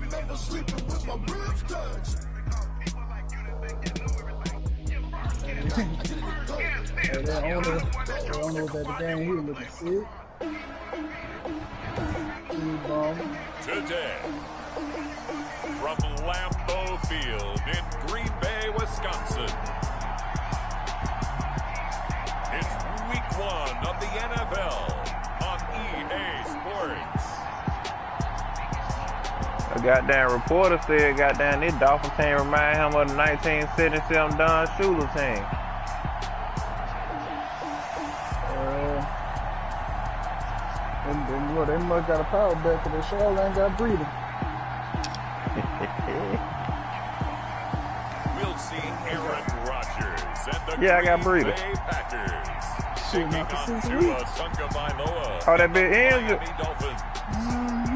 Hey, that owner at the game, he was looking sick. Today, from Lambeau Field in Green Bay, Wisconsin, it's week 1 of the NFL on EA Sports. A goddamn reporter said goddamn this Dolphin team remind him of the 1977 Don Shula team. They must got a power back because they sure ain't got breathing. We'll see Aaron Rodgers and the I got breathing. Green Bay Packers taking on Tagovailoa. Oh, that bit ends.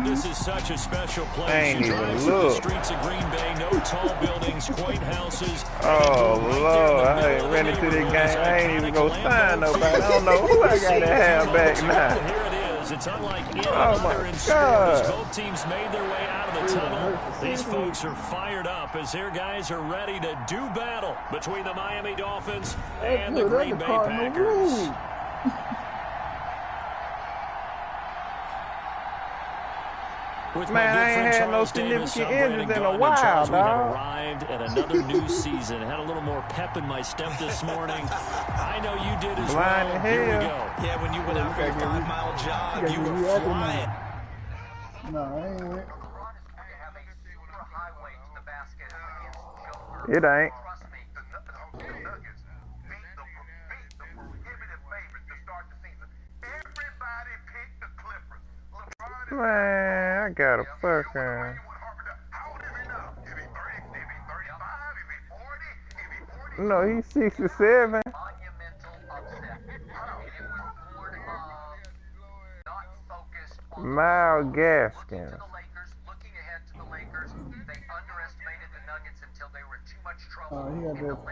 This is such a special place. Ain't You even drive through the look. streets of Green Bay, no tall buildings, quaint houses. Oh Lord, I ain't ready to this game. I ain't even gonna sign nobody. I don't know who I gotta have back now. Here it is. It's unlike any Oh other my in God. sports. Both teams made their way out of the tunnel. These folks are fired up as their guys are ready to do battle between the Miami Dolphins and the Green Bay Packers. Man, I ain't had no significant injuries in a while, Charles, we have dog. arrived at another new season. Had a little more pep in my step this morning. I know you did as Blind well. as Here we hell. go. Yeah, when you went out for a 5-mile jog, you were flying. No, I ain't went. It ain't. Man, I got a fucking. No, he's 67. Miles Gaskins.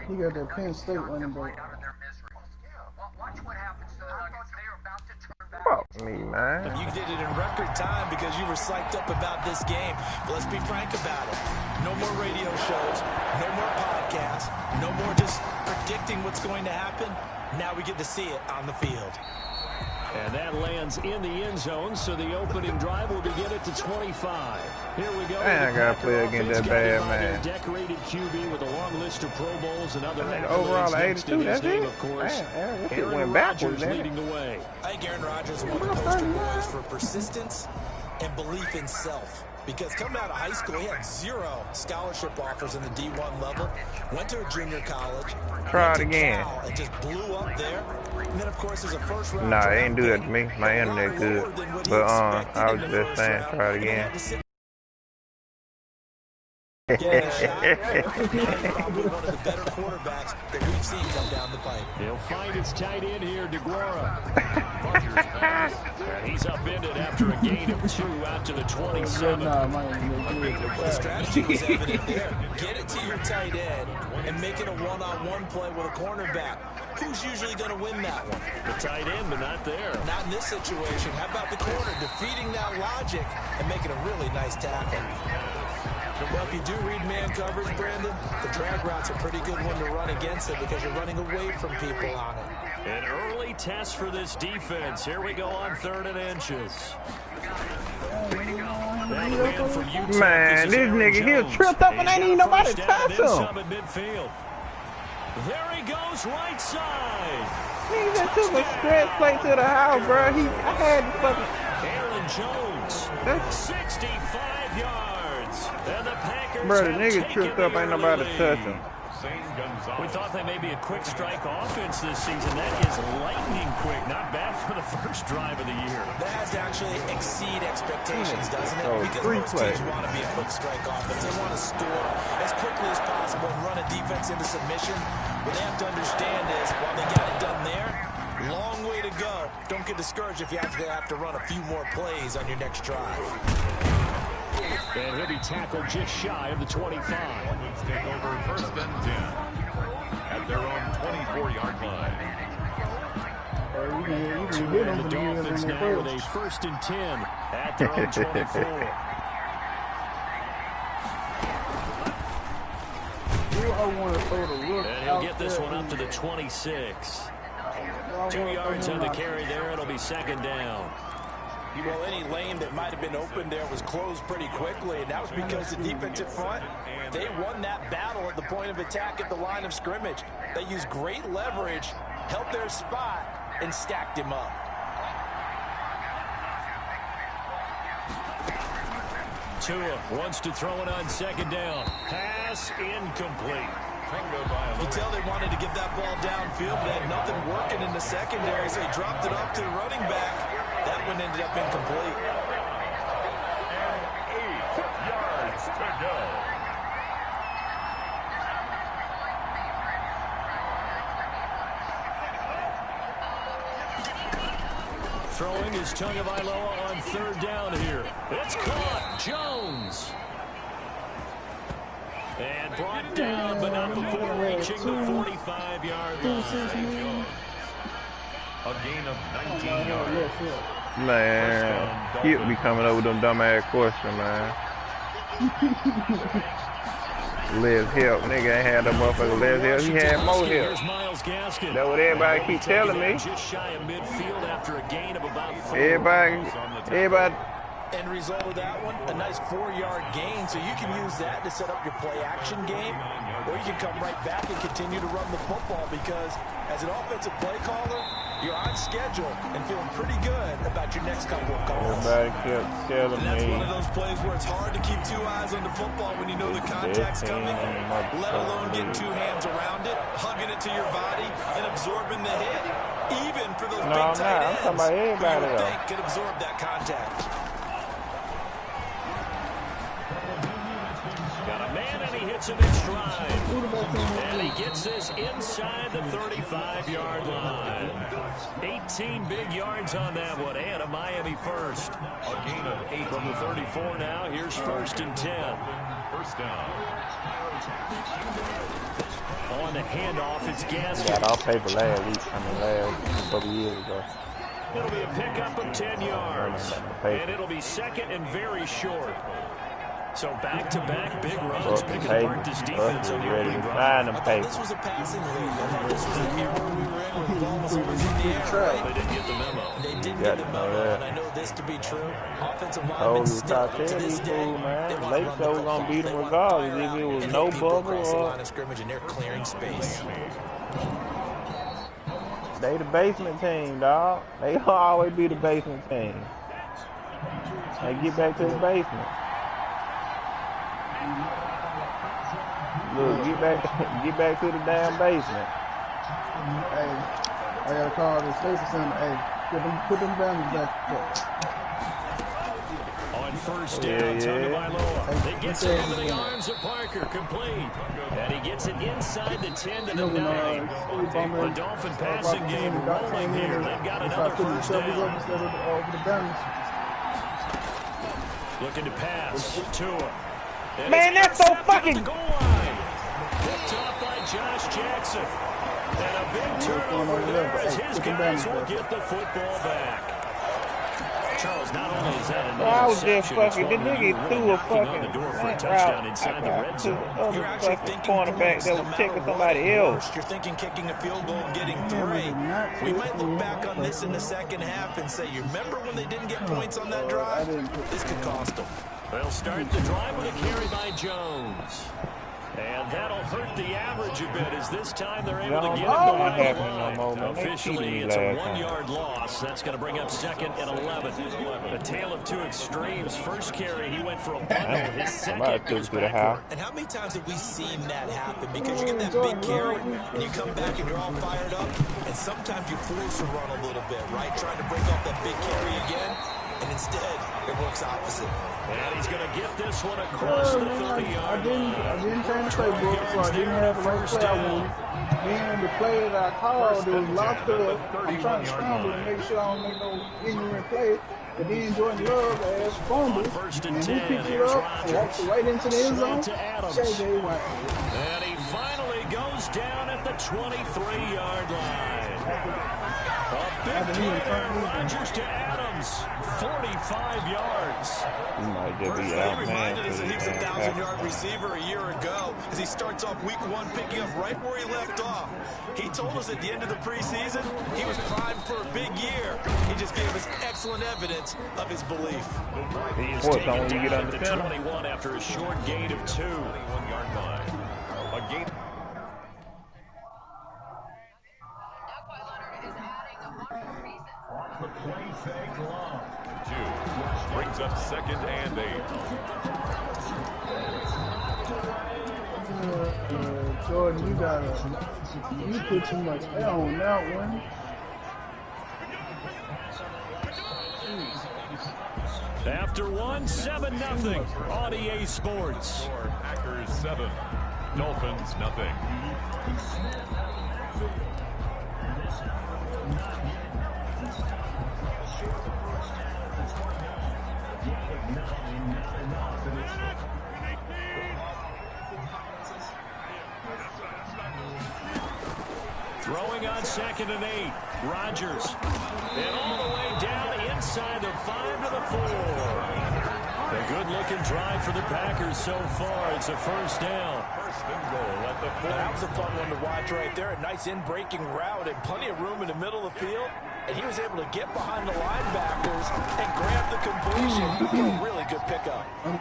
He got that Penn State running back. Fuck me, man. You did it in record time because you were psyched up about this game. But let's be frank about it. No more radio shows, no more podcasts, no more just predicting what's going to happen. Now we get to see it on the field. And that lands in the end zone, so the opening drive will begin at the 25. Here we go. Man, I gotta play against that bad man. Decorated QB with a long list of Pro Bowls and other Overall, accolades next to 82, his that's name, it? of course. Man, that shit Aaron went backwards, Rodgers man. leading the way. I think Aaron Rodgers is one of the poster boys for persistence and belief in self. Because coming out of high school, he had 0 scholarship offers in the D1 level. Went to a junior college. Try it again. And just blew up there. And then, of course, as a first-round Nah, draft they ain't do that to me. pick, My a lot internet good. lower than what he But expected I was in the just first saying, round. try it And he again. had to sit Getting a shot. Probably one of the better quarterbacks that we've seen come down the pipe. He'll find his tight end here, DeGuara. And he's upended after a gain of 2 out to the 27. The strategy was evident there. Get it to your tight end and make it a one-on-one play with a cornerback. Who's usually going to win that one? The tight end, but not there. Not in this situation. How about the corner defeating that logic and making a really nice tackle? Well, if you do read man coverage, Brandon, the drag route's a pretty good one to run against it because you're running away from people on it. An early test for this defense. Here we go on 3rd and inches. Man, this nigga here tripped up and ain't even nobody touch him. There he goes, right side. Nigga just took a stretch play to the house, bro. I had to fucking. Aaron Jones, 65 yards. And the Packers Bro, the nigga tripped up, ain't nobody touch him. We thought they may be a quick strike offense this season. That is lightning quick. Not bad for the first drive of the year. That has to actually exceed expectations, doesn't it? Oh, Because 3 most plays. teams want to be a quick strike offense. They want to score as quickly as possible and run a defense into submission. What they have to understand is, while they got it done there, long way to go. Don't get discouraged if you have to run a few more plays on your next drive. And he'll be tackled just shy of the 25. Let's take over 1st and 10 at their own 24-yard line. The Dolphins now with a 1st and 10 at their own 24. want to throw the rook. And he'll get this one up to the 26. 2 yards on the carry there. It'll be second down. Well, any lane that might have been open there was closed pretty quickly, and that was because the defensive front, they won that battle at the point of attack at the line of scrimmage. They used great leverage, held their spot, and stacked him up. Tua wants to throw it on second down. Pass incomplete. You can tell they wanted to get that ball downfield, but they had nothing working in the secondary, so he dropped it off to the running back. That one ended up incomplete. And 8 yards to go. Throwing is Tagovailoa on third down here. It's caught. Jones. And brought down, but not before reaching the 45-yard line. A gain of 19 yards. Man, he'll be coming over with them dumbass questions, man. Liz help. Nigga ain't had no motherfucker Liz help. He had more help. That's what everybody keep telling me. Just shy of midfield after a gain of about 4. Everybody. End result of that one, a nice 4-yard gain, so you can use that to set up your play-action game, or you can come right back and continue to run the football because as an offensive play caller, you're on schedule and feeling pretty good about your next couple of calls. Everybody kept telling And that's me. one of those plays where it's hard to keep 2 eyes on the football when you know the contact's coming, let alone getting 2 hands around it, hugging it to your body, and absorbing the hit, even for those big tight ends. I'm talking about everybody who you would else. think can absorb that contact. Got a man and he hits him in stride. And he gets this inside the 35-yard line. 18 big yards on that one, and a Miami first. A gain of 8 From the 34 now, here's first and 10. First down. On the handoff, it's Gaskin. Got off paper last couple years ago. It'll be a pickup of 10 yards. And it'll be second and very short. So back-to-back big runs, picking apart this defense on the opening drive. This was a passing lead. I thought this was an era we were in where the ball was always in the air. They didn't get the memo. They didn't get the memo, and I know this to be true. Offensive linemen still to this day, they want to run the football. They want fire out, and hit people across the line of scrimmage, and they're clearing space. They the basement team, dog. They always be the basement team. They get back to the basement. Look, get back to the damn basement. Hey, I gotta call the station center. Hey, put them banners back up. On first down, Tagovailoa. They get it into the arms of Parker, complete. And he gets it inside the 10 to the 9. The Dolphin passing game rolling here. They've got another first down. Looking to pass. Tua. Man, that's so fucking... Goal line. Picked off by Josh Jackson. And a big turnover there as his guys will get the football back. Charles, not only is that an I was just interception, fucking... The nigga threw a fucking... on the door for a touchdown inside the red zone. You're actually thinking cornerback that was checking somebody else. You're thinking kicking a field goal and getting 3. We might look back on this in the second half and say, you remember when they didn't get points on that drive? This could cost them. They'll start the drive with a carry by Jones. And that'll hurt the average a bit as this time they're able to get it behind the line. Officially, it's a 1-yard loss. That's going to bring up second and 11. A tale of 2 extremes. First carry, he went for a bundle. His second goes backward. And how many times have we seen that happen? Because you get that big carry, and you come back and you're all fired up, and sometimes you force a run a little bit, right? Trying to break off that big carry again. And instead, it works opposite. And he's going to get this one across the 30-yard line. I didn't change the playbook, so I didn't have the right play I wanted. Then the play that I called, it was locked up. I'm trying to scramble to make sure I don't make no ignorant play. But then Jordan Love ass fumble, and he picked it up and walked right into the end zone. J.J. Watt. And he finally goes down at the 23-yard line. A big play, Rodgers to Adams, 45 yards. He might just be He out reminded man. us that he was a 1,000-yard receiver a year ago as he starts off week 1 picking up right where he left off. He told us at the end of the preseason he was primed for a big year. He just gave us excellent evidence of his belief. He is taken down at the 21 after a short gain of 2. 21-yard line. A gain. The play fake long. 2 brings up 2nd and 8. Jordan, you put too much air on that one. After 1, 7-0 on EA Sports. Packers 7, Dolphins nothing. Throwing on 2nd and 8. Rodgers. And all the way down inside the 5 to the 4. A good-looking drive for the Packers so far. It's a first down. First and goal at the 4. That was a fun one to watch right there. A nice in-breaking route and plenty of room in the middle of the field. And he was able to get behind the linebackers and grab the completion. Really good pickup. And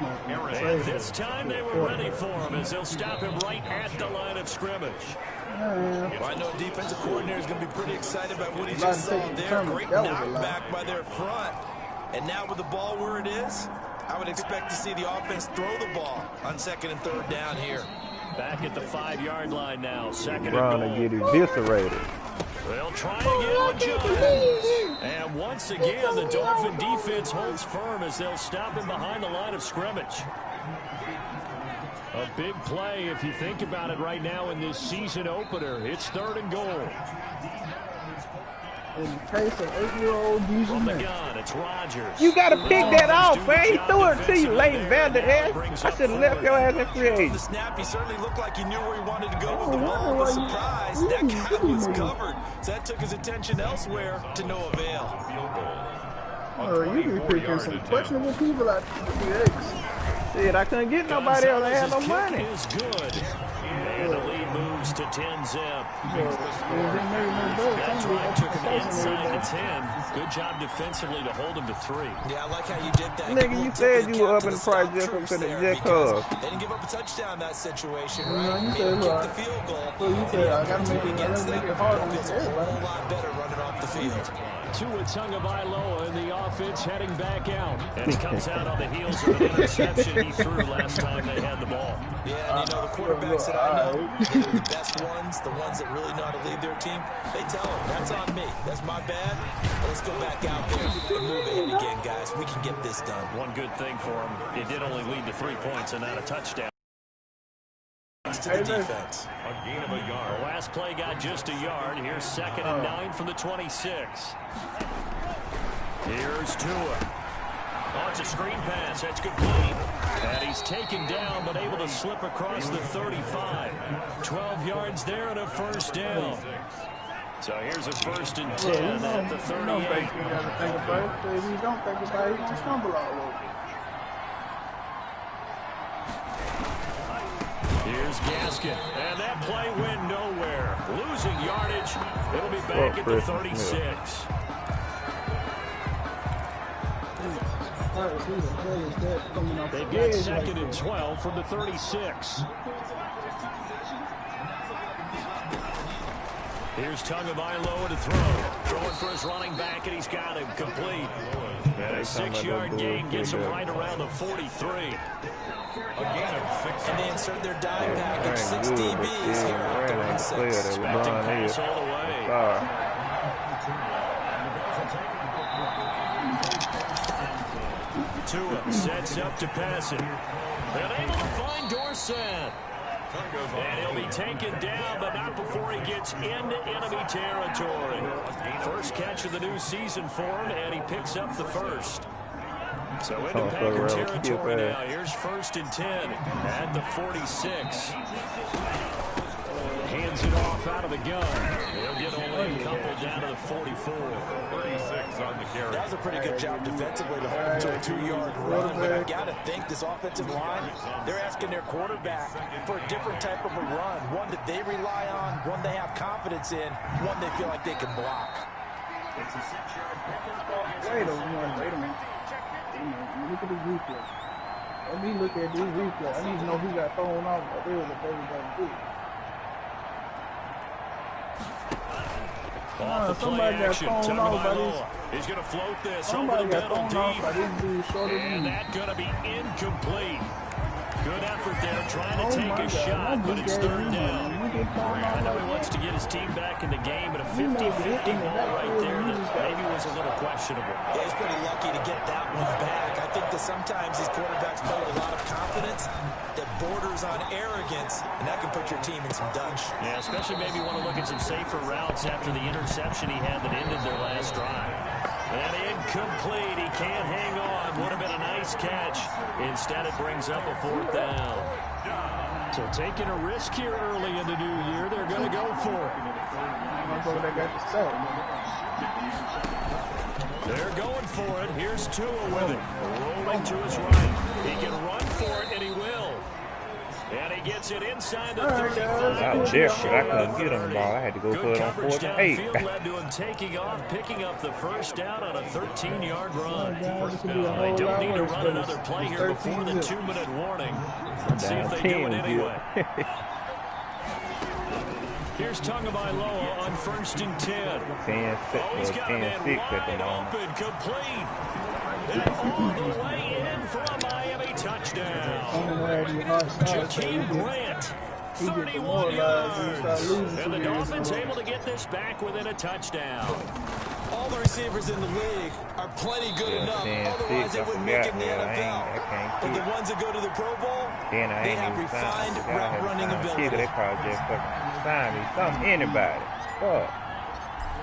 this time they were ready for him as they'll stop him right at the line of scrimmage. Well, I know defensive coordinator is going to be pretty excited about what he just saw there. Great knockback by their front. And now with the ball where it is, I would expect to see the offense throw the ball on 2nd and 3rd down here. Back at the 5-yard line now. 2nd and Trying goal. to get eviscerated. They'll try again with Jones. And once again, the Dolphin defense holds firm as they'll stop him behind the line of scrimmage. A big play if you think about it right now in this season opener. It's 3rd and goal. In the case of 8-year-old From the Dijon, gun, it's Rodgers. You got to pick that off, man. He threw it to you late, Vander Esch. I should have left your ass in free The agent. snap, he certainly looked like he knew where he wanted to go with the ball, but surprise, that guy was covered. So that took his attention elsewhere to no avail. you be picking some questionable people out there. Shit, I couldn't get nobody else. I had no Gonzalez's money. kick is good. And the lead moves to 10-zip. That drive took him inside the 10. Good job defensively to hold him to 3. Yeah, I like how you did that. Nigga, you said you were up in the price difference to the Jet Cubs. They didn't give up a touchdown in that situation, You right? said, Kick right. the field goal. So you said, I gotta make it hard on Feels a whole lot better running off the field. Tua Tagovailoa in the offense heading back out. And he comes out on the heels of an interception he threw last time they had the ball. Yeah, and the quarterbacks that I know, they're the best ones, the ones that really know how to lead their team, they tell them, that's on me. That's my bad. Let's go back out there and move ahead again, guys. We can get this done. One good thing for him, it did only lead to 3 points and not a touchdown. To the defense. A gain of a The yard. last play got just a yard. Here's 2nd and 9 from the 26. Here's Tua. Oh, it's a screen pass. That's good play. And he's taken down, but able to slip across the 35. 12 yards there and a first down. So here's a 1st and 10 at the 38. You gotta think about it. If you don't think about it, you're gonna stumble all over. Here's Gaskin, and that play went nowhere. Losing yardage. It'll be back at the 36. They've got 2nd and 12 from the 36. Here's Tagovailoa to throw. Throwing for his running back, and he's got him complete. And a 6-yard gain gets him right around the 43. And they insert their dime package, 6 DBs here at 36. Expecting pass all the way. Tua sets up to pass it. And able to find Dorsett. And he'll be taken down, but not before he gets into enemy territory. First catch of the new season for him, and he picks up the first. So into Packer territory now. Here's 1st and 10 at the 46. Hands hands it off out of the gun. He'll get only a couple down to the 44. 36 on the carry. That was a pretty good job defensively to hold him to a 2-yard run. But I've got to think this offensive line, they're asking their quarterback for a different type of a run. One that they rely on, one they have confidence in, one they feel like they can block. Wait a minute. Look at the replay. Let me look at this replay. I need to know who got thrown off. But there was a everybody somebody got thrown off by this. He's going to float this Somebody over the got middle thrown off by deep. this dude shorter than And me. that's going to be incomplete. Good effort there, trying to take my a God. shot, but it's third down. You get thrown I off know like he wants that. to get his team back in the game, but a You know, 50-50 in the ball right backfield, there you that just got- maybe was a little questionable. Yeah, he's pretty lucky to get that one back. I think that sometimes these quarterbacks play with a lot of confidence that borders on arrogance, and that can put your team in some dutch. Yeah, especially maybe want to look at some safer routes after the interception he had that ended their last drive. And incomplete. He can't hang on. Would have been a nice catch. Instead, it brings up a 4th down. So taking a risk here early in the new year, they're going to go for it. Motherfucker that got the sack. They're going for it. Here's Tua with it. Rolling to his right. He can run for it, and he will. And he gets it inside the 35. Out there, but I couldn't get on the ball. I had to go for it on 4th and 8. Downfield led to him taking off, picking up the first down on a 13-yard run. They don't need to run another play here before the 2-minute warning. Let's see if they do it anyway. Here's Tagovailoa on 1st and 10. 10-6 at the moment. Open, complete. And all the way in for a Miami touchdown. Jakeem Grant, 31 yards. And the Dolphins able to get this back within a touchdown. All the receivers in the league are plenty good enough. Otherwise, they wouldn't make it in the NFL. But the ones that go to the Pro Bowl, they have refined route running ability. They probably just fucking sign me. Something, anybody. Fuck.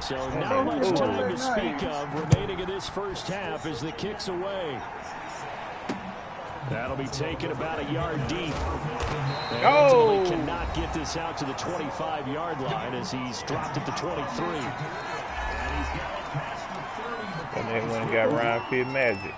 So not much time to speak of remaining in this first half as the kick's away. That'll be taken about a yard deep. And ultimately cannot get this out to the 25-yard line as he's dropped at the 23. And then when he got Ryan Fitzmagic.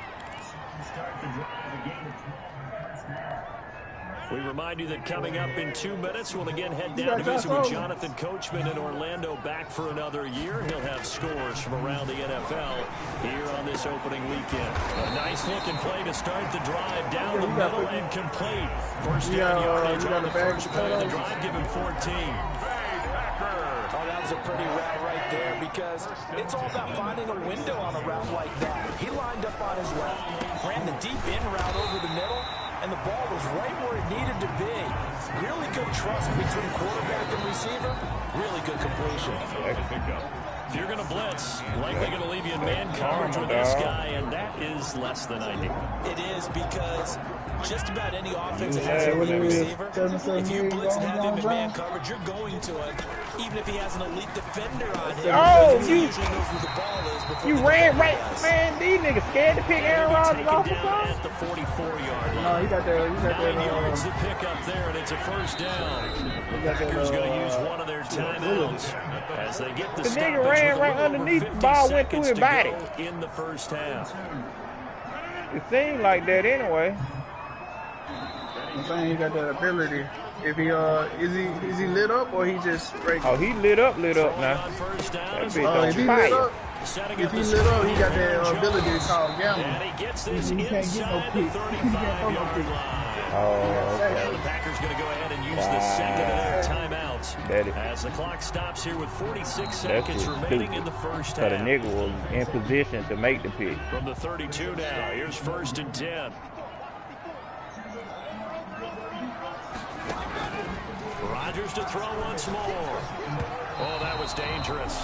We remind you that coming up in 2 minutes, we'll again head down to visit with Jonathan Coachman in Orlando, back for another year. He'll have scores from around the NFL here on this opening weekend. A nice-looking play to start the drive down the middle and complete. First down yardage on the first play of the drive, given 14. Oh, that was a pretty route right there because it's all about finding a window on a route like that. He lined up on his left, ran the deep in route over the middle, and the ball was right where it needed to be. Really good trust between quarterback and receiver. Really good completion. If you're going to blitz, likely going to leave you in man coverage with this guy, and that is less than ideal. It is because just about any offense that has an elite receiver, if you blitz and have him in man coverage, you're going to him, even if he has an elite defender on him. Oh, he usually knows where the ball is before you the ran right, does. man. These niggas scared to pick Aaron Rodgers off the Down phone. at the 44-yard line. No, he got that. 9 yards to pick up there, and it's a first down. The Packers going to use one of their timeouts as they get the nigga ran right underneath the ball, went through his body in the first half. It seemed like that anyway. I'm saying he got that ability. If he is he lit up or he just regular? Oh, he lit up now. That bitch on if he fire. lit up, he got that ability to call gambling. And he gets this He can't get no inside pick. the He can't throw no 35-yard pick. line. Oh, Now okay. the Packers going to go ahead and use the second of their timeouts as the clock stops here with 46 seconds remaining in the first half. So the nigga was in position to make the pick. From the 32 now, here's 1st and 10. Rodgers to throw once more. Oh, that was dangerous.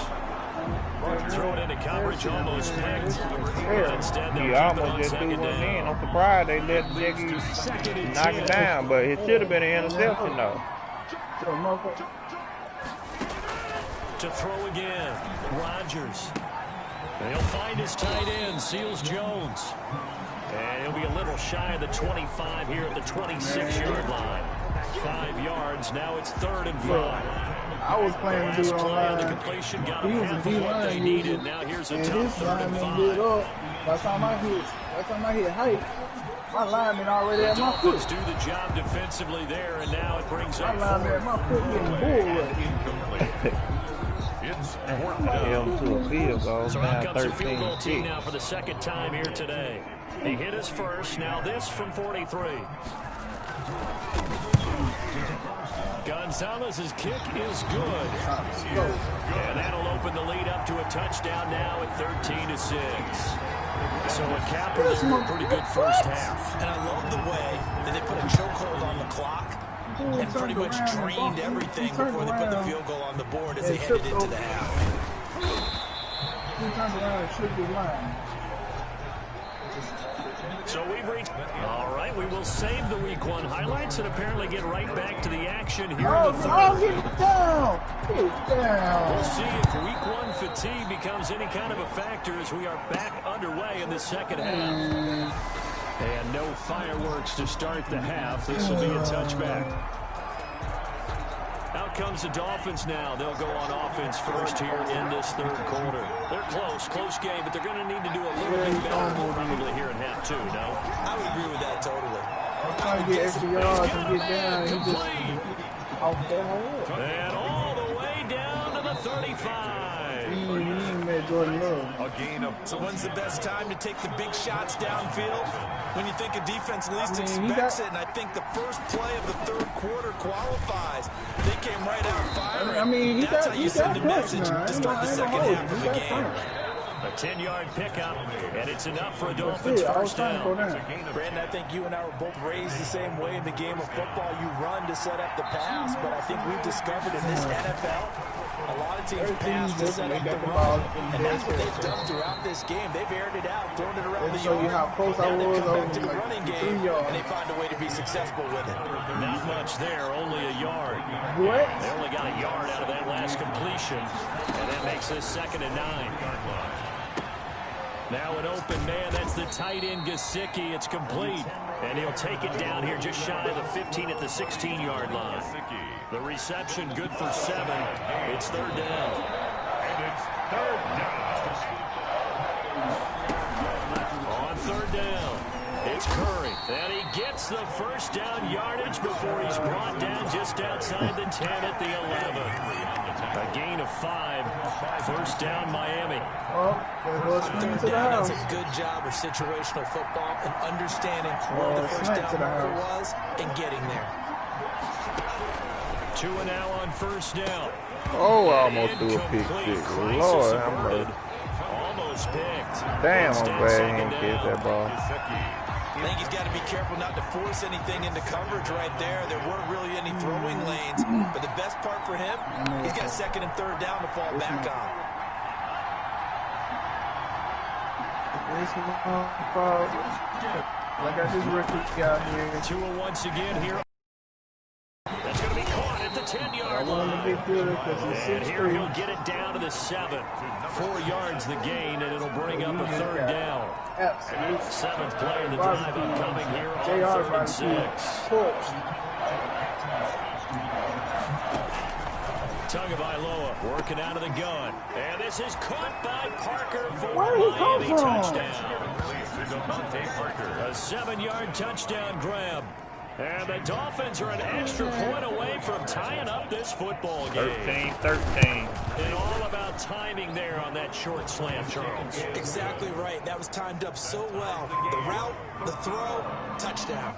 Throw it into coverage, almost picked. But instead, He they'll keep it on almost just threw second one down. in. I'm surprised they let the nigga knock it down, but it should have been an interception though. To throw again, Rodgers. And he'll find his tight end, Seals Jones. And he'll be a little shy of the 25 here at the 26-yard line. 5 yards, now it's 3rd and 5. I was playing to do online. The completion got He was a D-line user, now here's a and tough his 3rd and lineman did 5. up. By the time I hit height, my lineman already at my foot. Dolphins do the job defensively there, and now it brings up My lineman at my foot getting bull rush. Held to a field goal. So Now out comes the field goal team 13-6. now for the 2nd time here today. He hit his first. Now this from 43. Gonzalez's kick is good. And that'll open the lead up to a touchdown now at 13-6. So a capper there, a pretty good first half. And I love the way that they put a chokehold on the clock and pretty much drained everything before they put the field goal on the board as they headed into the half. He turned around and shook his line. So we've reached. All right, we will save the Week 1 highlights and apparently get right back to the action here in the 3rd. Get down! Get down! We'll see if Week 1 fatigue becomes any kind of a factor as we are back underway in the 2nd half. And no fireworks to start the half. This will be a touchback. Out comes the Dolphins now. They'll go on offense first here in this 3rd quarter. They're close game, but they're going to need to do a little bit better probably here in half 2, no? I would agree with that totally. I'm trying to get extra yards and get down. He just off that hole. And all the way down to the 35. He made Jordan Love. A gain of. So when's the best time to take the big shots downfield? When you think a defense least he expects it, and I think the first play of the 3rd quarter qualifies. They came right out firing. I mean, that's how you send a message to start the 2nd half of the game. A 10-yard pickup, and it's enough for a Dolphins first down. Brandon, I think you and I were both raised the same way in the game of football. You run to set up the pass, but I think we've discovered in this NFL, a lot of teams pass to set up the run, and that's what they've done throughout this game. They've aired it out, thrown it around the yard. You how close I now they was come back over to the like running 3 game, yards. and they find a way to be successful with it. Not much there, only a yard. What? They only got a yard out of that last completion, and that makes this 2nd and 9. Now an open man, that's the tight end Gesicki. It's complete, and he'll take it down here just shy of the 15 at the 16-yard line. The reception good for 7. It's 3rd down. And it's 3rd down. On 3rd down, it's Curry, and he gets the first down yardage before he's brought down just outside the 10 at the 11. A gain of 5. First down, Miami. Oh, there goes Third to the down, house. that's a good job of situational football and understanding where the first down marker was and getting there. 2 and now on first down. Oh, I almost threw a pick six. Lord, I'm ready. Almost picked. Damn, I'm glad he didn't get that ball. I think he's got to be careful not to force anything into coverage right there. There weren't really any throwing lanes, but the best part for him, he's got 2nd and 3rd down to fall back on. Like I just rookie out here. Tua once again here. That's going to be caught at the 10-yard line. And here he'll get it down to the 7. 4 yards the gain, and it'll bring up a 3rd down. 7th play of the drive upcoming here on 3rd and 6. Tagovailoa working out of the gun. And this is caught by Parker for a Miami touchdown. A 7-yard touchdown grab. And the Dolphins are an extra point away from tying up this football game. 13-13. And all about timing there on that short slant, Charles. Exactly right. That was timed up so well. The route, the throw, touchdown.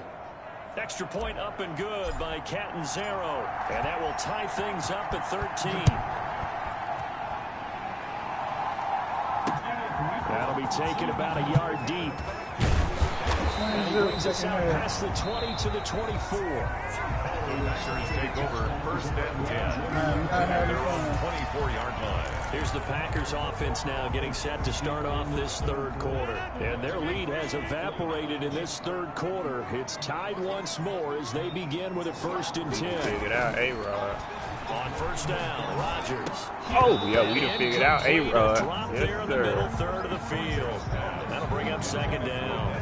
Extra point up and good by Catanzaro. And that will tie things up at 13. That'll be taken about a yard deep. And brings us out past the 20 to the 24. Take over 1st and 10. At their own 24-yard line. Here's the Packers offense now getting set to start off this 3rd quarter. And their lead has evaporated in this 3rd quarter. It's tied once more as they begin with a 1st and 10. Figured out A-Rod. On 1st down, Rodgers. Oh, yeah, we done figured out A-Rod. Drop there in the middle 3rd of the field. That'll bring up 2nd down.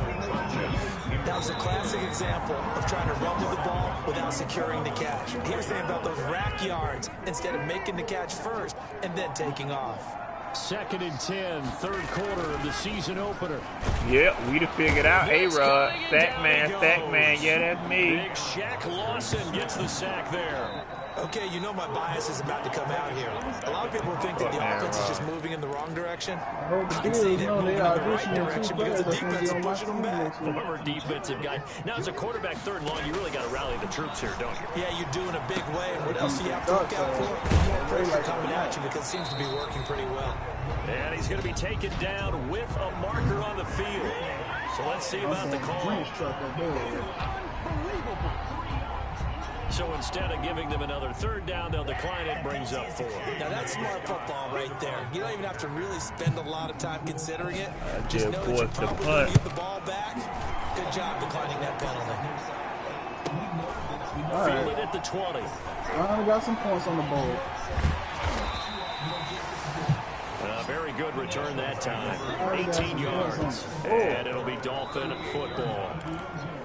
That was a classic example of trying to run with the ball without securing the catch. He was thinking about those rack yards instead of making the catch first and then taking off. 2nd and 10, third quarter of the season opener. Yep, we'd have figured out A-Rod. Sack man, yeah, that's me. Big Shaq Lawson gets the sack there. Okay, you know my bias is about to come out here. A lot of people think that the offense is just moving in the wrong direction. I can say they're moving in the right direction because the defense is pushing them back. Former defensive guy. Now, as a quarterback, 3rd and long, you really got to rally the troops here, don't you? Yeah, you do in a big way. And what else do you have to look out for? More pressure coming at you because it seems to be working pretty well. And he's going to be taken down with a marker on the field. So let's see about the call. So instead of giving them another 3rd down, they'll decline it, brings up 4. Now that's smart football right there. You don't even have to really spend a lot of time considering it. Just know that you're probably going to get the ball back. Good job declining that penalty. Field it at the 20. I got some points on the board. Very good return that time. 18 yards. And it'll be Dolphin football.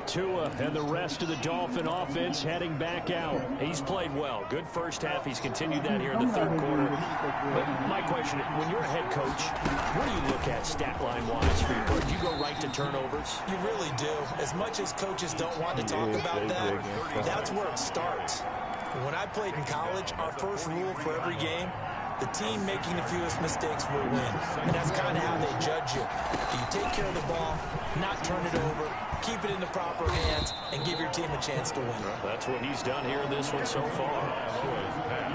Tua and the rest of the Dolphin offense heading back out. He's played well. Good first half. He's continued that here in the 3rd quarter. But my question, when you're a head coach, what do you look at stat line-wise for your coach? Do you go right to turnovers? You really do. As much as coaches don't want to talk about that, that's where it starts. When I played in college, our first rule for every game, the team making the fewest mistakes will win. And that's kind of how they judge you. Do you take care of the ball, not turn it over, keep it in the proper hands, and give your team a chance to win? That's what he's done here in this one so far.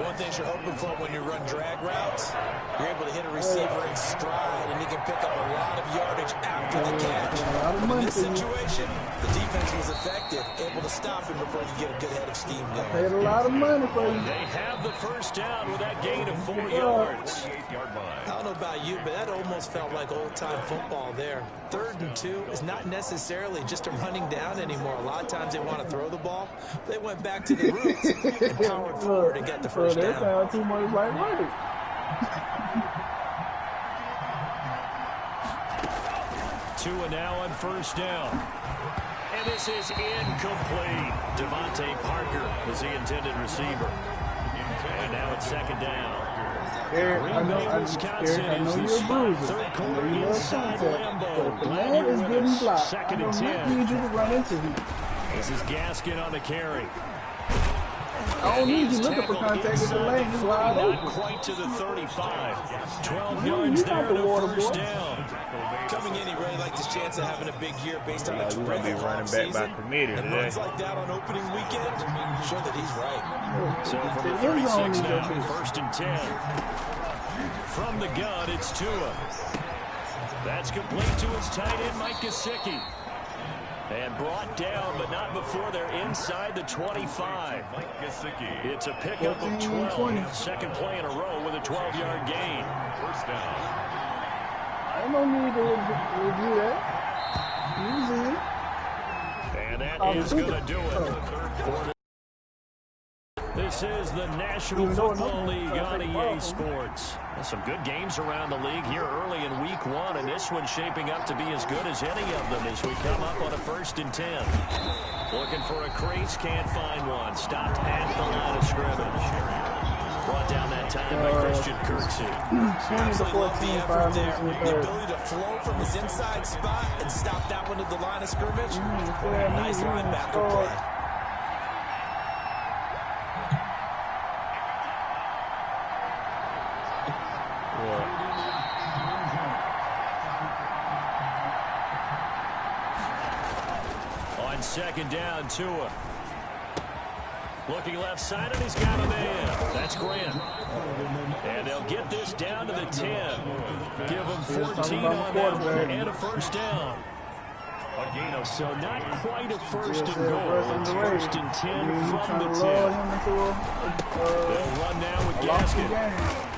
One thing you're hoping for when you run drag routes, you're able to hit a receiver in stride, and he can pick up a lot of yardage after the catch. But in this situation, the defense was effective, able to stop him before you get a good head of steam going. Paid a lot of money for you. They have the 1st down with that gain of 4 yards. I don't know about you, but that almost felt like old-time football there. 3rd and 2 is not necessarily just a running down anymore. A lot of times they want to throw the ball. They went back to the roots and powered forward and got the 1st down. That sounds too much like running. Tua now on 1st down. And this is incomplete. Devontae Parker was the intended receiver. And now it's 2nd down. Eric, I know you're a bruiser. I know you love contact. The man is good and blocked. I do not need you to run into him. This is Gaskin on the carry. I don't need you looking for contact in the lane. He's wide open. Not quite to the 35. 12 yards there to 1st down. Coming in, he really liked his chance of having a big year based on the terrific running back by committee and runs like that on opening weekend show that he's right. So from the 36 now, 1st and 10. From the gun, it's Tua. That's complete to his tight end, Mike Gesicki. And brought down, but not before they're inside the 25. It's a pickup of 12. Second play in a row with a 12-yard gain. 1st down. I don't need to review that. Easy. And that is going to do it for the. This is the National Football League on EA Sports. Some good games around the league here early in week 1, and this one's shaping up to be as good as any of them as we come up on a 1st and 10. Looking for a crease, can't find one. Stopped at the line of scrimmage. Brought down that time by Christian Kirksey. Absolutely love the effort there. The ability to flow from his inside spot and stop that one at the line of scrimmage. Nice linebacker play. On 2nd down, Tua. Looking left side, and he's got a man. That's Grant. And they'll get this down to the 10. Give them 14 on that one and a 1st down. So not quite a 1st and goal. It's 1st and 10 from the 10. They'll run now with Gaskin.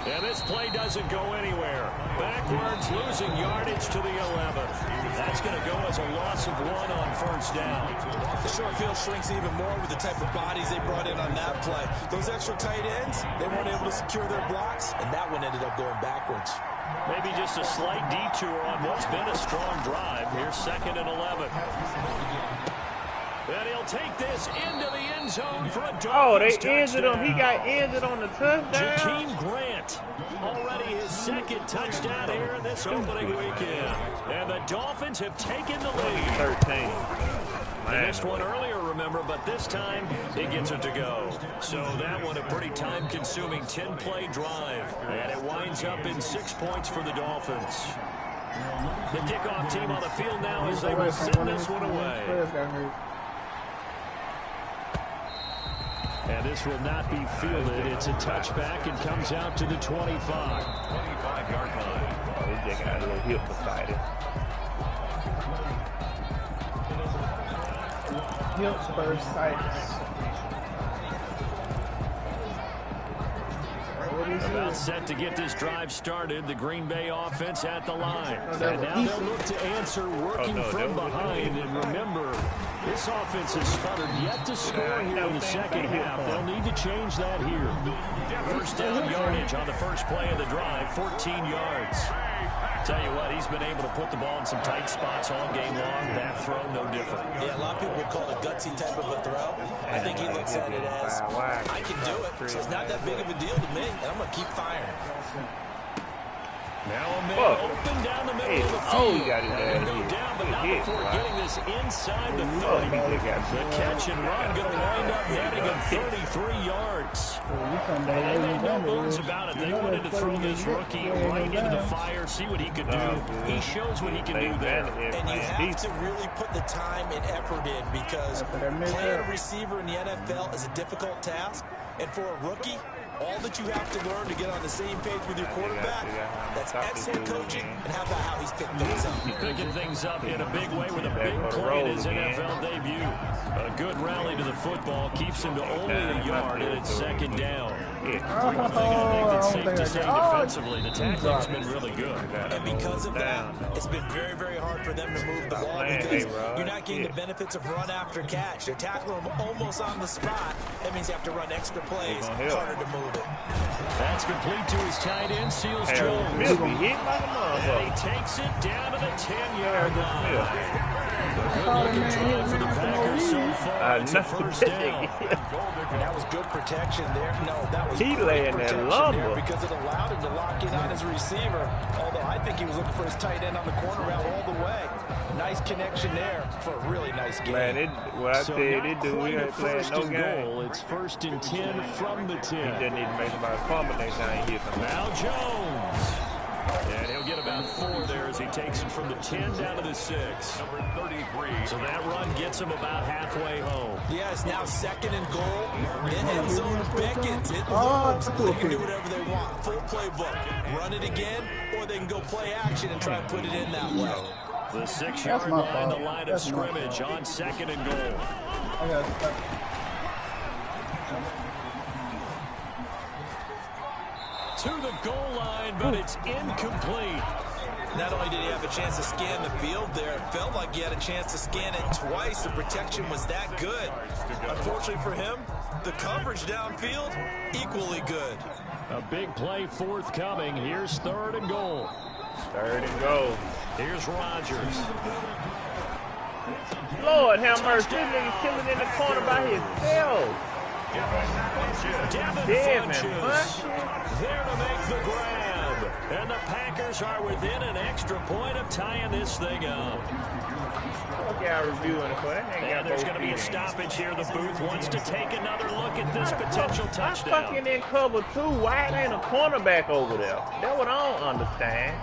And this play doesn't go anywhere. Backwards, losing yardage to the 11. That's going to go as a loss of 1 on 1st down. The short field shrinks even more with the type of bodies they brought in on that play. Those extra tight ends, they weren't able to secure their blocks, and that one ended up going backwards. Maybe just a slight detour on what's been a strong drive. Here's 2nd and 11. And he'll take this into the end zone for a Dolphins Oh, they touchdown. injured him. He got injured on the touchdown. Jakeem Grant, already his second touchdown here in this opening weekend. And the Dolphins have taken the lead. 13. They missed one earlier, remember, but this time he gets it to go. So that one a pretty time-consuming 10-play drive. And it winds up in 6 points for the Dolphins. The kickoff team on the field now as they will send this one away. And this will not be fielded. It's a touchback and comes out to the 25. 25-yard line. Oh, he just got a little hip beside it. Hip bursitis. About set to get this drive started. The Green Bay offense at the line. And now they'll look to answer working from behind. And remember, this offense has sputtered yet to score here in the second half. They'll need to change that here. First down yardage on the first play of the drive, 14 yards. Tell you what, he's been able to put the ball in some tight spots all game long. That throw, no different. Yeah, a lot of people would call it a gutsy type of a throw. I think he looks at it as, I can do it, so it's not that big of a deal to me, and I'm going to keep firing. Now a man open down the middle of the field. He got his ass go down, but not before getting this inside the 30. The catch and run going to wind up netting him 33 yards. And they made no bones about it. They wanted to throw this rookie right into the fire, see what he could do. He shows what he can do there. And you have to really put the time and effort in because playing a receiver in the NFL is a difficult task. And for a rookie, all that you have to learn to get on the same page with your quarterback, that's ex-head coaching, and how about how he's picked things up. He's picking things up in a big way with a big play in his NFL debut. A good rally to the football keeps him to only a yard, and it's second down. One thing I think that's safe to say defensively, the tackling's been really good. And because of that, it's been very, very hard for them to move the ball because you're not getting the benefits of run after catch. They're tackling them almost on the spot. That means you have to run extra plays, harder to move it. That's complete to his tight end, Seals Jones. And he takes it down to the 10-yard line. Good-looking drive for the Packers so far. It's a first down. And that was good protection there. No, that was he great laying protection that lumber there because it allowed him to lock in on his receiver. Although I think he was looking for his tight end on the corner route all the way. Nice connection there for a really nice game. Man, what I So said, not it do. We quite a ain't playing first no and game. goal. It's first and 10 from the 10. He just need to make about a fumble next time he hits him. Now Jones. And he'll get about 4 there as he takes it from the 10 down to the 6. Number 33. So that run gets him about halfway home. Yeah, it's now second and goal. In end zone beckons. It looks. They can do whatever they want. Full playbook. Run it again, or they can go play action and try and put it in that way. The 6-yard line, the line of scrimmage on second and goal. To the goal line, but it's incomplete. Not only did he have a chance to scan the field there, it felt like he had a chance to scan it twice. The protection was that good. Unfortunately for him, the coverage downfield, equally good. A big play forthcoming. Here's third and goal. Third and goal. Here's Rodgers. Lord have mercy. This nigga killing in the corner by himself. Devin Funches there to make the grab. And the Packers are within an extra point of tying this thing up. Okay, I reviewing it for that. And there's going to be a stoppage here. The booth wants to take another look at this potential I'm touchdown. fucking in cover 2. Why it ain't a cornerback over there? That's what I don't understand.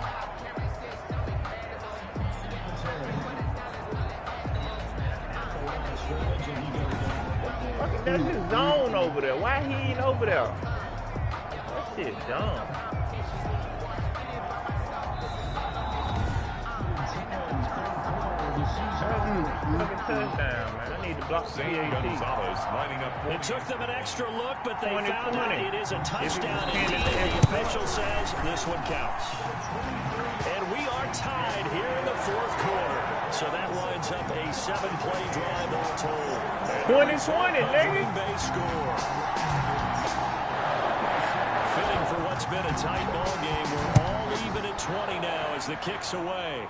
Fucking that's his zone over there. Why he ain't over there? That shit dumb. Fucking touchdown, man. I need to block the PAT. It took them an extra look, but they 20, found out 20. it is a touchdown If it's indeed. The official says this one counts. And we are tied here in the fourth quarter. So that winds up a 7-play drive all told. 20-20, nigga. Green Bay score. Fitting for what's been a tight ball game. We're all even at 20 now as the kick's away.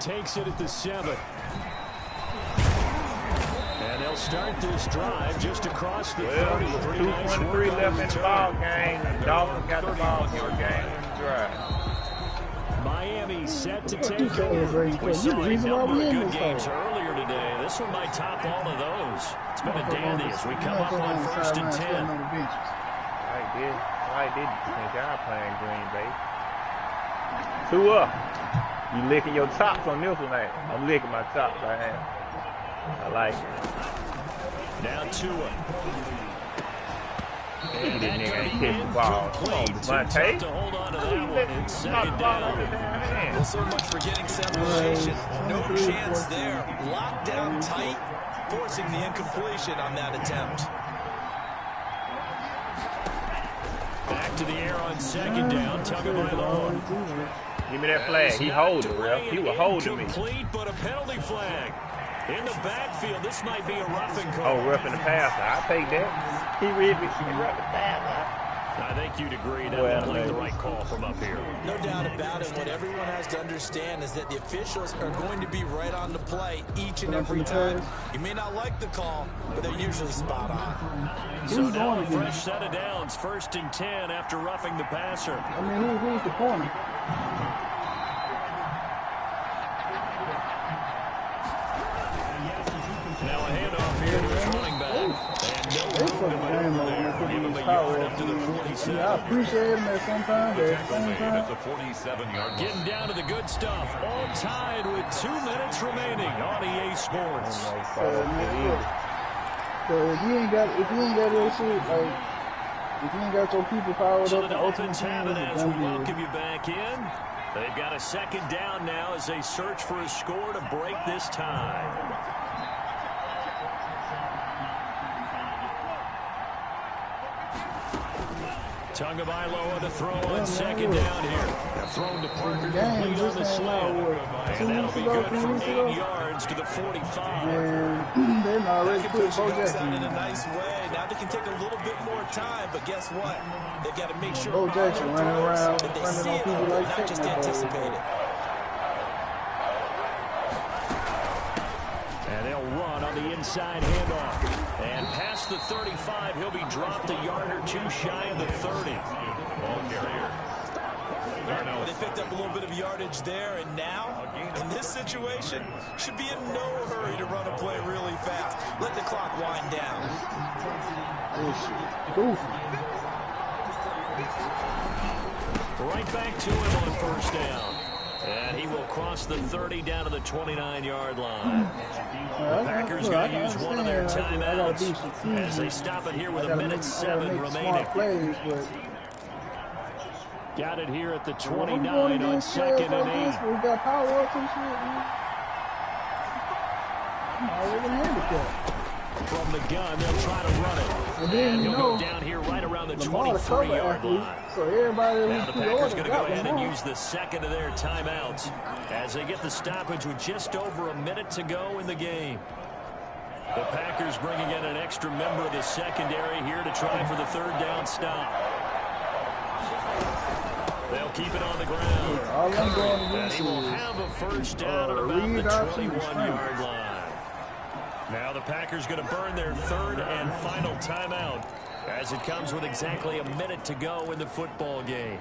Takes it at the 7. they'll start this drive just across the 30. 2:23 left in the ball game. Dolphins got the ball for a game in the drive. Miami set to take over. We saw a number of good games earlier today. This one might top all of those. It's been a dandy as we come up on 1st and 10. I did think I playing Green Bay. 2 up. You licking your chops on this one, man. I'm licking my chops right now. I like it. Now 2 up. Look at this nigga ain't catch the ball. Come on, Devontae. To hold on to that one. It's second down. Well, so much for getting separation. No chance there. Locked down tight, forcing the incompletion on that attempt. Back to the air on second down. Tagovailoa. Give me that flag. He holding, bro. He was holding me. Complete, but a penalty flag. In the backfield, this might be a roughing call. Oh, roughing the passer. I'll take that. He really roughed the passer. I think you'd agree that would be the right call from up here. No doubt about it. What everyone has to understand is that the officials are going to be right on the play each and every time. You may not like the call, but they're usually spot on. So now a fresh set of downs. 1st and 10 after roughing the passer. I mean, who's the corner? Now a handoff here to his running back. And no room to maneuver there. Give him a yard up to the 47. Yeah, I appreciate him at sometimes, but at the same time. It's a 47-yard. Getting down to the good stuff. All tied with 2 minutes remaining on EA Sports. So if you ain't got that shit, like, if you ain't got your people powered So up, the Dolphins have it as we done welcome you back in. They've got a second down now as they search for a score to break this tie. Tagovailoa to throw on second down here. Thrown to Parker, complete on the slant. And that'll be good for 8 yards to the 45. And they're not ready to put Bo Jackson in a nice way. Now they can take a little bit more time, but guess what? They've got to make sure Bo Jackson running around, that they running see on it, people like not just anticipate it. And they'll run on the inside handoff. And past the 35, he'll be dropped a yard or 2 shy of the 30. Ball carrier. They picked up a little bit of yardage there, and now, in this situation, should be in no hurry to run a play really fast. Let the clock wind down. Right back to him on 1st down. And he will cross the 30 down to the 29-yard line. The Packers going to use one of their timeouts as they stop it here with 1:07 remaining. Got it here at the 29 on 2nd and 8. We got power up and shit, man. From the gun, they'll try to run it. And he'll go down here right around the 23-yard line. So everybody now the Packers going to go ahead and use the second of their timeouts as they get the stoppage with just over a minute to go in the game. The Packers bringing in an extra member of the secondary here to try for the 3rd down stop. They'll keep it on the ground. And he will have a 1st down at about the 21-yard line. Now the Packers going to burn their 3rd and final timeout as it comes with exactly a minute to go in the football game.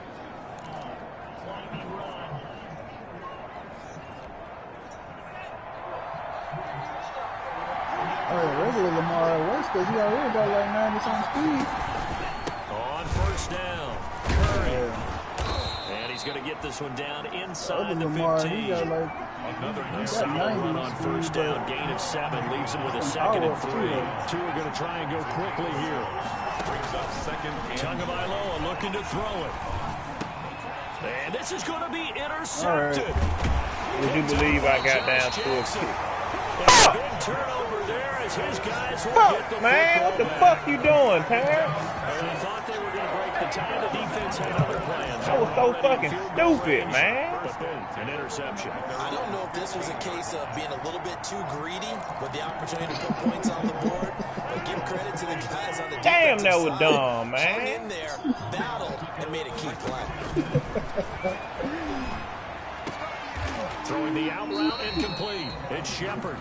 Regular Lamar worse because he already got like 90-something speed. On 1st down, Curry. And he's going to get this one down inside the 15. A solid run on 1st down, gain of 7, leaves him with a 2nd and 3. Two are going to try and go quickly here. Brings up 2nd and Tagovailoa looking to throw it. And this is going to be intercepted. Would you believe I got down to a kick? Big turnover there as his guys will get the man, what the fuck you doing, Terrence? They thought they were going to break the tie. The defense had other plans. That was so fucking stupid, man. But boom, an interception. I don't know if this was a case of being a little bit too greedy with the opportunity to put points on the board, but give credit to the guys on the damn, defensive that was side. dumb, man. Hung in there, battled, and made a key play. Throwing the out route incomplete. It's Shepard.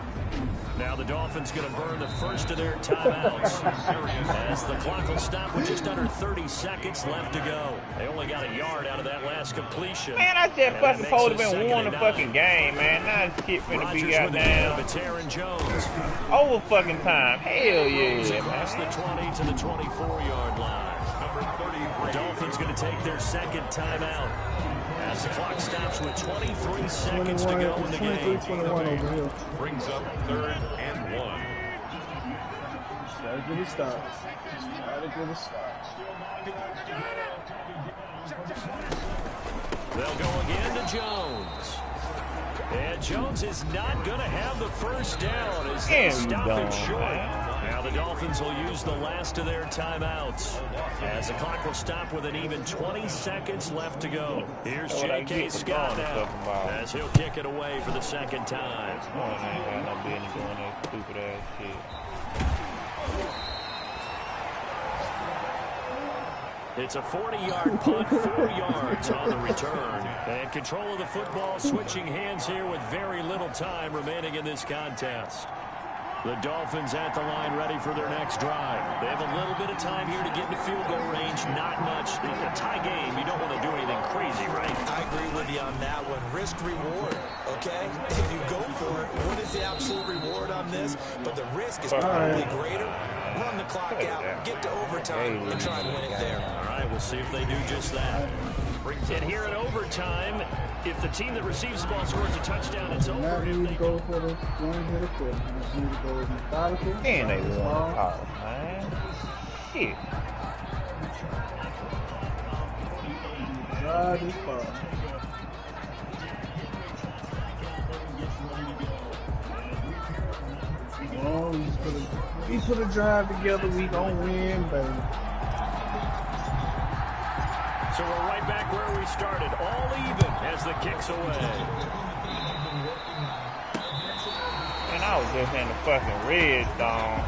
Now the Dolphins going to burn the first of their timeouts as the clock will stop with just under 30 seconds left to go. They only got a yard out of that last completion. Man, I just fucking supposed to have been won the fucking game, man. Now this shit finna be goddamn Jones. over fucking time. Hell yeah, across the 20 to the 24-yard line. Number 33. The Dolphins going to take their second timeout as the clock stops with 23 seconds to go in the game. 21 over here. Brings up 3rd and 1. Gotta get it started. Gotta get it started. They'll go again to Jones. And Jones is not going to have the first down as they stop it short. Now the Dolphins will use the last of their timeouts as the clock will stop with an even 20 seconds left to go. Here's J.K. Scott now as he'll kick it away for the second time. Oh, I ain't got no business doing that stupid ass shit. It's a 40-yard punt, 4 yards on the return. And control of the football switching hands here with very little time remaining in this contest. The Dolphins at the line ready for their next drive. They have a little bit of time here to get into field goal range. Not much. In a tie game, you don't want to do anything crazy, right? I agree with you on that one. Risk reward, okay? If you go for it, what is the absolute reward on this? But the risk is probably greater. Run the clock out, get to overtime, and try and win it there. All right, we'll see if they do just that. And here in overtime, if the team that receives the ball scores a touchdown, it's over. Not need to go for the one hit of quick. Just need to go methodical. And they won the toss, man. Shit. Drive this ball. Oh, we put a drive together, we gon' win, baby. So we're right back where we started, all even as the kick's away. And I was just in the fucking red zone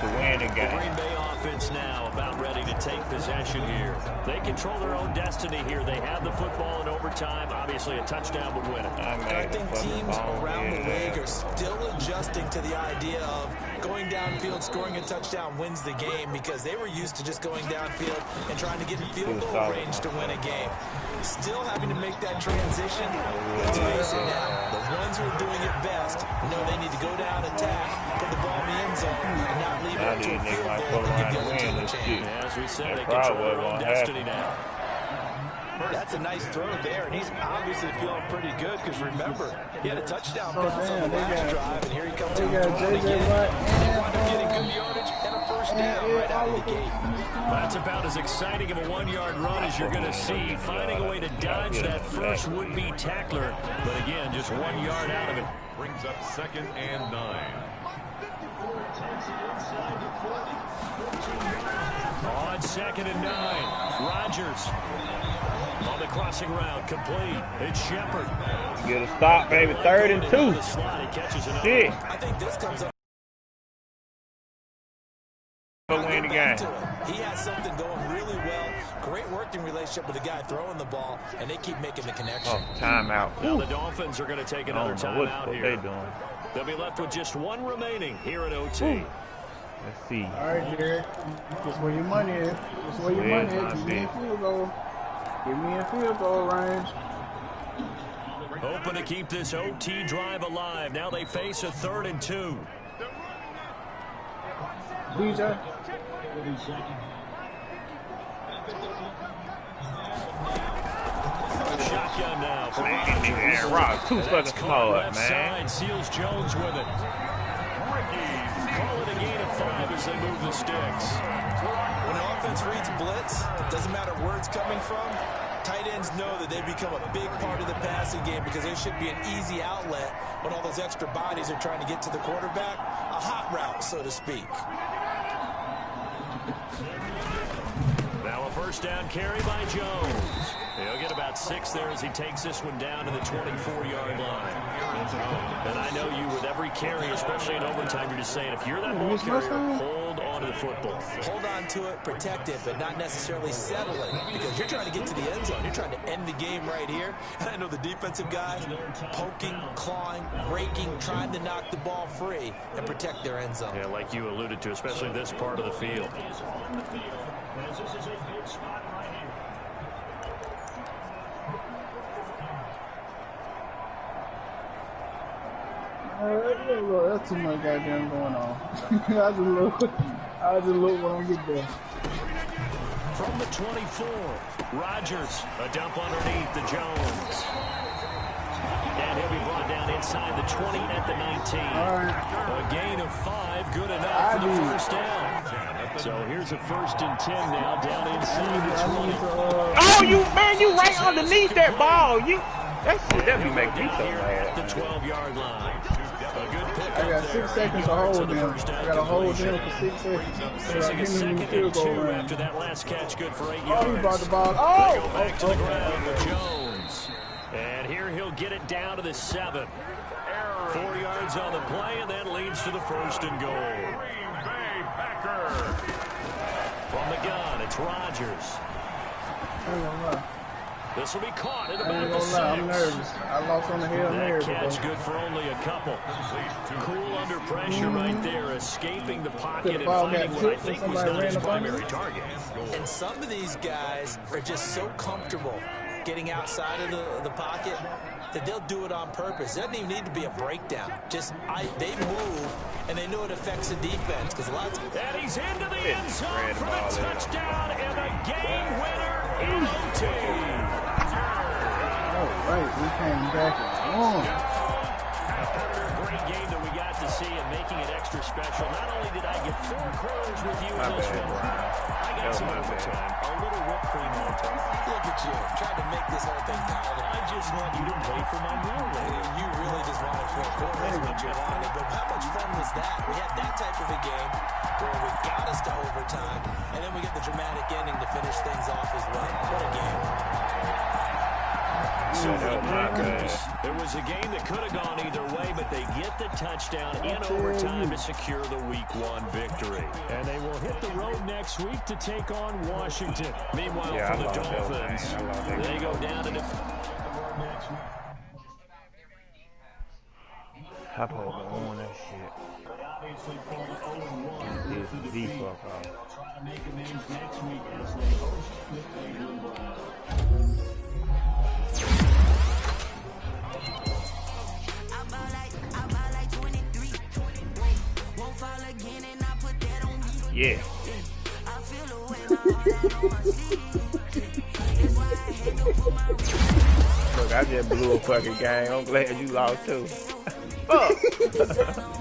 to win the game. Green Bay offense now about ready to take possession here. They control their own destiny here. They have the football in overtime. Obviously, a touchdown would win it. I think teams around the league are still adjusting to the idea of going downfield, scoring a touchdown wins the game because they were used to just going downfield and trying to get in field goal range to win a game. Still having to make that transition. Let's face it now, the ones who are doing it best know they need to go down, attack, put the ball in the end zone, and not leave it to a field goal and give the other team a chance. As we said, they control their own destiny now. That's a nice throw there, and he's obviously feeling pretty good because remember, he had a touchdown pass on the last drive, and here he comes out again. Getting good yardage and a first down right out of the gate. That's about as exciting of a 1-yard run as you're going to see. Finding a way to dodge that first would-be tackler, but again, just 1 yard out of it. Brings up 2nd and 9. On 2nd and 9, Rodgers on the crossing route, complete. It's Shepard. Get a stop, baby. 3rd and 2. The slot, he catches it. Shit. I think this comes up. Win the game. He has something going really well. Great working relationship with the guy throwing the ball, and they keep making the connection. Oh, timeout. Now the Dolphins are going to take another timeout here. What they doing? They'll be left with just 1 remaining here at OT. Let's see. All right, Jared. This where your money is. This where your money is. Give me a field goal. Give me a field goal range. Hoping to keep this OT drive alive. Now they face a 3rd and 2. DJ. Shotgun now for Man, Rock, too fucking smart, man. Seals Jones with it. Call it a gain of 5 as they move the sticks. When an offense reads blitz, doesn't matter where it's coming from, tight ends know that they become a big part of the passing game because there should be an easy outlet when all those extra bodies are trying to get to the quarterback. A hot route, so to speak. Now a first down carry by Jones. He'll get about 6 there as he takes this one down to the 24-yard line. And I know you, with every carry, especially in overtime, you're just saying, if you're that ball carrier, hold on to the football. Hold on to it, protect it, but not necessarily settle it, because you're trying to get to the end zone. You're trying to end the game right here. And I know the defensive guys poking, clawing, raking, trying to knock the ball free and protect their end zone. Yeah, like you alluded to, especially this part of the field. That's too much goddamn going on. I just look when I get there. From the 24, Rodgers, a dump underneath to Jones. And he'll be brought down inside the 20 at the 19. A gain of 5, good enough for the first down. So here's a 1st and 10 now, down inside the 20. Oh, you right underneath that ball. That be making me so mad. The 12-yard line. I got 6 seconds to hold them. I got to hold them for 6 seconds. Facing a 2nd and 2 after that last catch, good for 8 yards. Oh, he brought the ball. They go back to the ground with Jones. And here he'll get it down to the 7. 4 yards on the play, and that leads to the 1st and goal. From the gun, it's Rodgers. This will be caught at about the 6. I'm nervous. I lost on the Hail Mary. That catch good for only a couple. Cool under pressure right there, escaping the pocket and finding what I think was not his primary target. And some of these guys are just so comfortable getting outside of the pocket that they'll do it on purpose. It doesn't even need to be a breakdown. Just they move, and they know it affects the defense. Because a lot of times, and he's into the end zone for the touchdown and a game winner in OT. Right, we came back and won. Great game that we got to see and making it extra special. Not only did I get 4 quarters with you in this one, I got some overtime. A little whipped-cream on top. Look at you, trying to make this whole thing palatable. I just want you to pay for my meal. You really just wanted 4 quarters what you wanted. But how much fun was that? We had that type of a game where we got us to overtime, and then we get the dramatic ending to finish things off as well. What a game. So for the Packers, it was a game that could have gone either way, but they get the touchdown in overtime to secure the Week 1 victory. And they will hit the road next week to take on Washington. Meanwhile, for the Dolphins, they go down to I probably won that shit. It's the fuck off. Yeah. Look, I just blew a fucking game. I'm glad you lost too. Fuck.